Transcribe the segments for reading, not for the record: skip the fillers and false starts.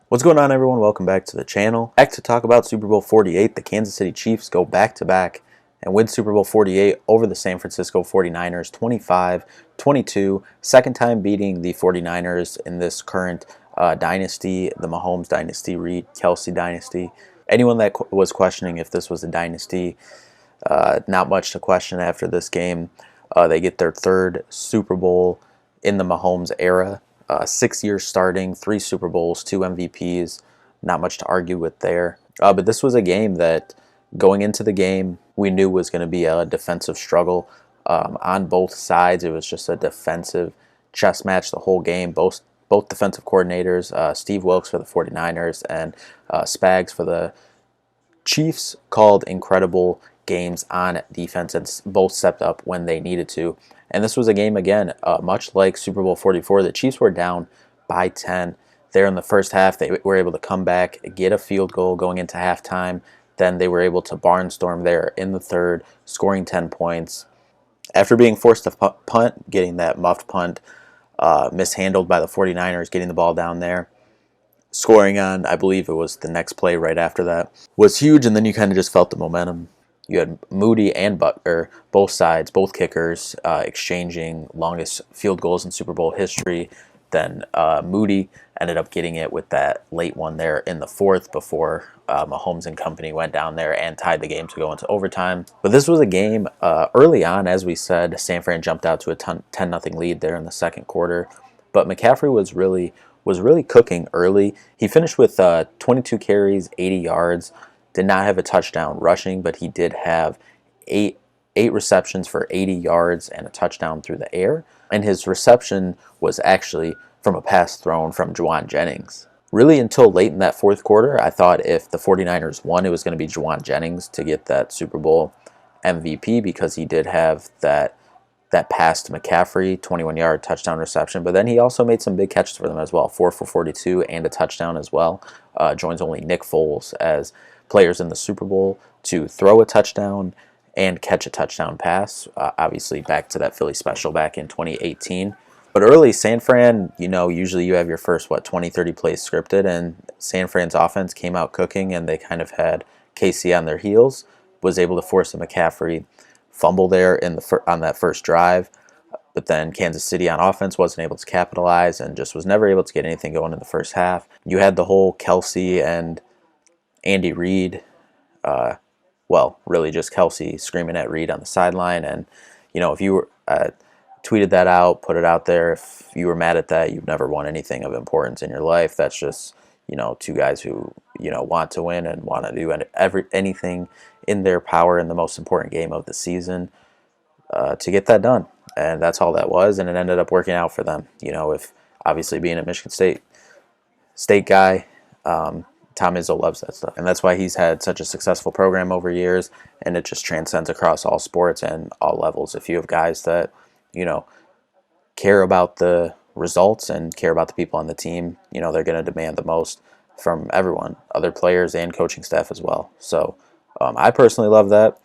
What's going on, everyone? Welcome back to the channel. Back to talk about Super Bowl 48. The Kansas City Chiefs go back-to-back and win Super Bowl 48 over the San Francisco 49ers 25-22. Second time beating the 49ers in this current dynasty, the Mahomes dynasty, Reed, Kelsey dynasty. Anyone that was questioning if this was a dynasty, not much to question after this game. They get their third Super Bowl in the Mahomes era. 6 years starting, 3 Super Bowls, 2 MVPs, not much to argue with there. But this was a game that, going into the game, we knew was going to be a defensive struggle on both sides. It was just a defensive chess match the whole game. Both defensive coordinators, Steve Wilks for the 49ers and Spags for the Chiefs, called incredible games on defense and both stepped up when they needed to. And this was a game, again, much like Super Bowl 44. The Chiefs were down by 10 there in the first half. They were able to come back, get a field goal going into halftime. Then they were able to barnstorm there in the third, scoring 10 points. After being forced to punt, getting that muffed punt mishandled by the 49ers, getting the ball down there, scoring on, I believe it was the next play right after that, was huge. And then you kind of just felt the momentum. You had Moody and Butker, both sides, both kickers, exchanging longest field goals in Super Bowl history. Then Moody ended up getting it with that late one there in the fourth before Mahomes and company went down there and tied the game to go into overtime. But this was a game early on, as we said, San Fran jumped out to a 10-0 lead there in the second quarter. But McCaffrey was really cooking early. He finished with 22 carries, 80 yards. Did not have a touchdown rushing, but he did have eight receptions for 80 yards and a touchdown through the air. And his reception was actually from a pass thrown from Juwan Jennings. Really, until late in that fourth quarter, I thought if the 49ers won, it was going to be Juwan Jennings to get that Super Bowl MVP, because he did have that pass to McCaffrey, 21-yard touchdown reception. But then he also made some big catches for them as well, 4 for 42 and a touchdown as well. Joins only Nick Foles as players in the Super Bowl to throw a touchdown and catch a touchdown pass. Obviously back to that Philly special back in 2018. But early, San Fran, usually you have your first, 20, 30 plays scripted, and San Fran's offense came out cooking, and they kind of had KC on their heels, was able to force a McCaffrey fumble there on that first drive. But then Kansas City on offense wasn't able to capitalize and just was never able to get anything going in the first half. You had the whole Kelsey and Andy Reid, really just Kelsey screaming at Reid on the sideline. And, if you were tweeted that out, put it out there, if you were mad at that, you've never won anything of importance in your life. That's just, two guys who, want to win and want to do anything in their power in the most important game of the season to get that done. And that's all that was, and it ended up working out for them. If obviously being a Michigan State guy, Tom Izzo loves that stuff, and that's why he's had such a successful program over years, and it just transcends across all sports and all levels. If you have guys that, care about the results and care about the people on the team, they're going to demand the most from everyone, other players and coaching staff as well. So I personally love that.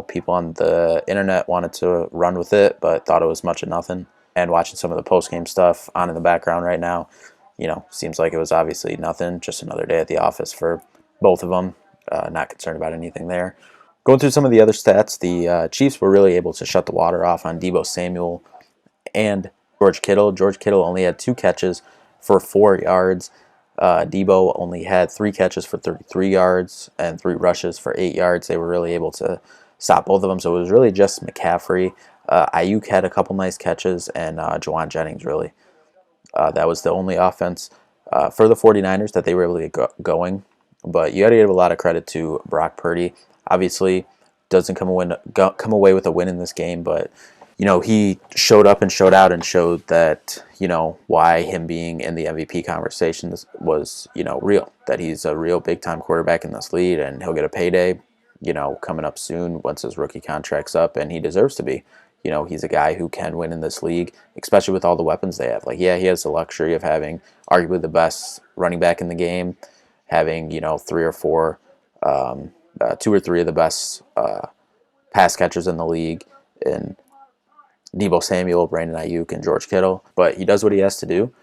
People on the internet wanted to run with it, but thought it was much of nothing. And watching some of the post-game stuff on in the background right now, seems like it was obviously nothing, just another day at the office for both of them. Not concerned about anything there. Going through some of the other stats, the Chiefs were really able to shut the water off on Deebo Samuel and George Kittle. George Kittle only had 2 catches for 4 yards. Deebo only had 3 catches for 33 yards and 3 rushes for 8 yards. They were really able to stop both of them. So it was really just McCaffrey. Ayuk had a couple nice catches, and Juwan Jennings really. That was the only offense for the 49ers that they were able to get going. But you got to give a lot of credit to Brock Purdy. Obviously, doesn't come away with a win in this game, but he showed up and showed out and showed that, why him being in the MVP conversation was, real. That he's a real big-time quarterback in this league, and he'll get a payday, coming up soon once his rookie contract's up, and he deserves to be. He's a guy who can win in this league, especially with all the weapons they have. He has the luxury of having arguably the best running back in the game, having, 3 or 4, 2 or 3 of the best pass catchers in the league, in Deebo Samuel, Brandon Ayuk, and George Kittle. But he does what he has to do,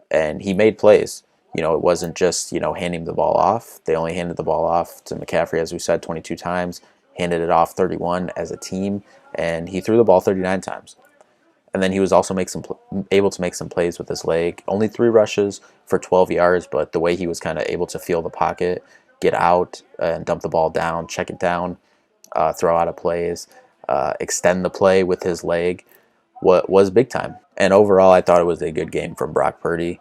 and he made plays. It wasn't just, handing the ball off. They only handed the ball off to McCaffrey, as we said, 22 times, handed it off 31 as a team, and he threw the ball 39 times. And then he was also able to make some plays with his leg. Only 3 rushes for 12 yards, but the way he was kind of able to feel the pocket, get out and dump the ball down, check it down, throw out of plays, extend the play with his leg, what was big time. And overall, I thought it was a good game from Brock Purdy.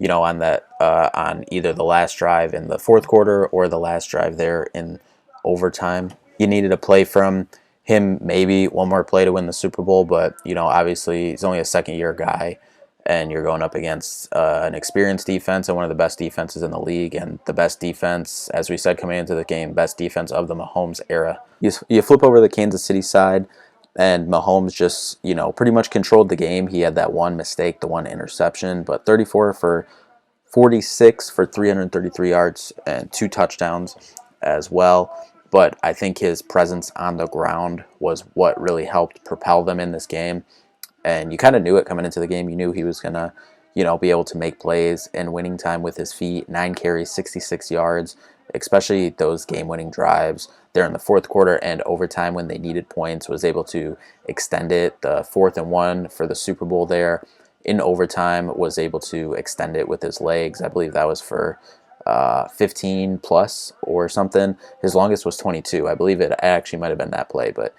On either the last drive in the fourth quarter or the last drive there in overtime. You needed a play from him, maybe one more play to win the Super Bowl, but obviously he's only a second-year guy, and you're going up against an experienced defense and one of the best defenses in the league, and the best defense, as we said coming into the game, best defense of the Mahomes era. You flip over the Kansas City side, and Mahomes just, pretty much controlled the game. He had that one mistake, the one interception, but 34 for 46 for 333 yards and 2 touchdowns as well. But I think his presence on the ground was what really helped propel them in this game. And you kind of knew it coming into the game. You knew he was going to, be able to make plays in winning time with his feet. 9 carries, 66 yards, especially those game-winning drives there in the fourth quarter and overtime when they needed points, was able to extend it. The 4th and 1 for the Super Bowl there in overtime, was able to extend it with his legs. I believe that was for 15 plus or something. His longest was 22. I believe it actually might have been that play, but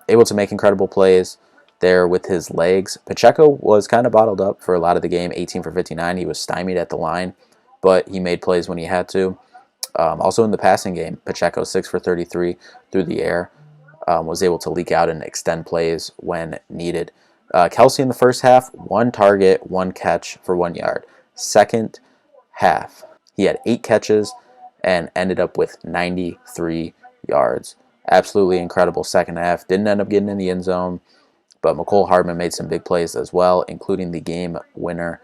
able to make incredible plays there with his legs. Pacheco was kind of bottled up for a lot of the game, 18 for 59. He was stymied at the line, but he made plays when he had to. Also in the passing game, Pacheco 6 for 33 through the air, was able to leak out and extend plays when needed. Kelsey in the first half, 1 target, 1 catch for 1 yard. Second half, he had 8 catches and ended up with 93 yards. Absolutely incredible second half. Didn't end up getting in the end zone, but Mecole Hardman made some big plays as well, including the game winner,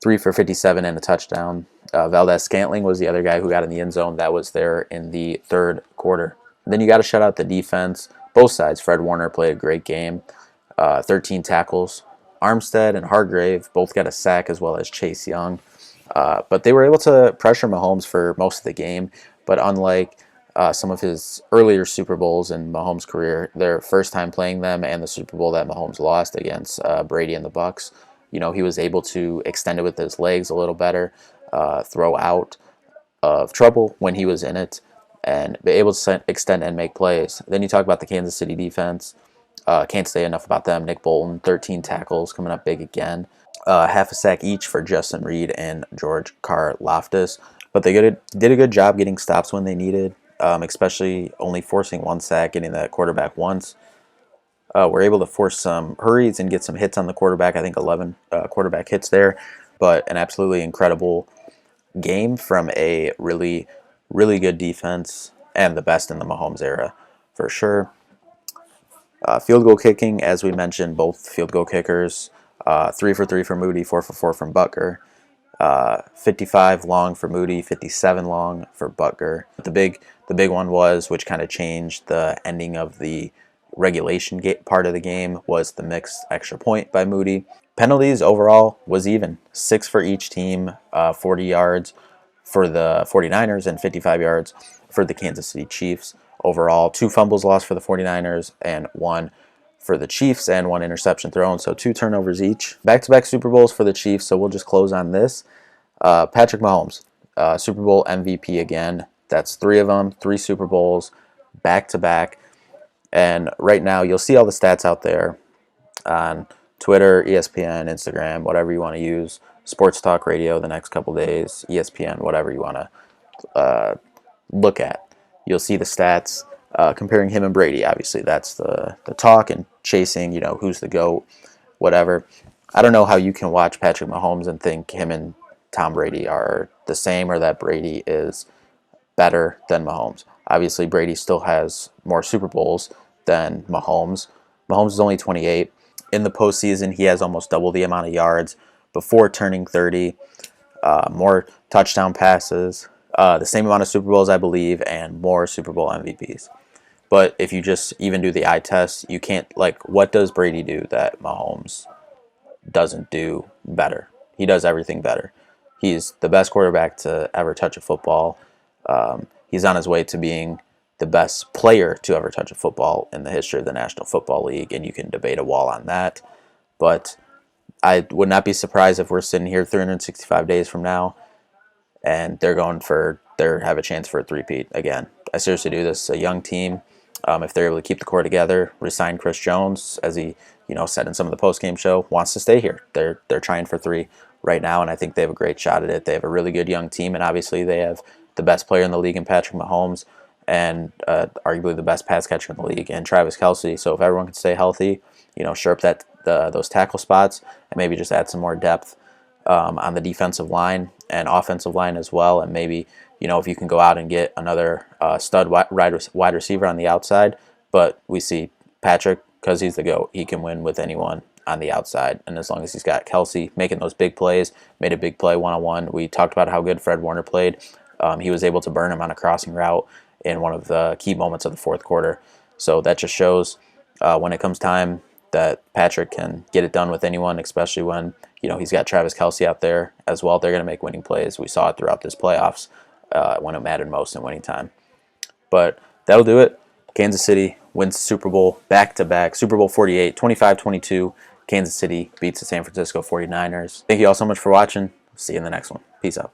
3 for 57 and a touchdown. Valdez-Scantling was the other guy who got in the end zone. That was there in the third quarter. And then you got to shout out the defense. Both sides. Fred Warner played a great game. 13 tackles. Armstead and Hargrave both got a sack, as well as Chase Young. But they were able to pressure Mahomes for most of the game. But unlike some of his earlier Super Bowls in Mahomes' career, their first time playing them and the Super Bowl that Mahomes lost against Brady and the Bucs, he was able to extend it with his legs a little better, throw out of trouble when he was in it, and be able to extend and make plays. Then you talk about the Kansas City defense. Can't say enough about them. Nick Bolton, 13 tackles, coming up big again. Half a sack each for Justin Reed and George Karlaftis. But they did a good job getting stops when they needed, especially only forcing 1 sack, getting the quarterback once. We're able to force some hurries and get some hits on the quarterback. I think 11 quarterback hits there. But an absolutely incredible game from a really, really good defense, and the best in the Mahomes era for sure. Field goal kicking, as we mentioned, both field goal kickers, 3 for 3 for Moody, 4 for 4 from Butker. 55 long for Moody, 57 long for Butker. The big one was, which kind of changed the ending of the regulation part of the game, was the mixed extra point by Moody. Penalties overall was even. 6 for each team, 40 yards for the 49ers and 55 yards for the Kansas City Chiefs. Overall, 2 fumbles lost for the 49ers and 1 for the Chiefs, and 1 interception thrown, so 2 turnovers each. Back-to-back Super Bowls for the Chiefs, so we'll just close on this. Patrick Mahomes, Super Bowl MVP again. That's 3 of them, 3 Super Bowls, back-to-back. And right now, you'll see all the stats out there on Twitter, ESPN, Instagram, whatever you want to use. Sports Talk Radio the next couple days, ESPN, whatever you want to look at. You'll see the stats comparing him and Brady. Obviously, that's the talk, and chasing, who's the GOAT, whatever. I don't know how you can watch Patrick Mahomes and think him and Tom Brady are the same, or that Brady is better than Mahomes. Obviously, Brady still has more Super Bowls than Mahomes. Mahomes is only 28. In the postseason, he has almost double the amount of yards before turning 30, more touchdown passes, the same amount of Super Bowls, I believe, and more Super Bowl MVPs. But if you just even do the eye test, you can't, what does Brady do that Mahomes doesn't do better? He does everything better. He's the best quarterback to ever touch a football. He's on his way to being the best player to ever touch a football in the history of the National Football League, and you can debate a wall on that. But I would not be surprised if we're sitting here 365 days from now and they have a chance for a three-peat again. I seriously do. This is a young team. If they're able to keep the core together, resign Chris Jones, as he said in some of the post-game show, wants to stay here. They're trying for 3 right now, and I think they have a great shot at it. They have a really good young team, and obviously they have the best player in the league in Patrick Mahomes, and arguably the best pass catcher in the league in Travis Kelce. So if everyone can stay healthy, shore up those tackle spots, and maybe just add some more depth on the defensive line and offensive line as well, and maybe if you can go out and get another stud wide receiver on the outside. But we see Patrick, because he's the GOAT, he can win with anyone on the outside, and as long as he's got Kelce making those big plays, made a big play one-on-one. We talked about how good Fred Warner played. He was able to burn him on a crossing route in one of the key moments of the fourth quarter. So that just shows when it comes time that Patrick can get it done with anyone, especially when he's got Travis Kelce out there as well. They're going to make winning plays. We saw it throughout this playoffs when it mattered most in winning time. But that'll do it. Kansas City wins Super Bowl back-to-back. Super Bowl 48, 25-22. Kansas City beats the San Francisco 49ers. Thank you all so much for watching. See you in the next one. Peace out.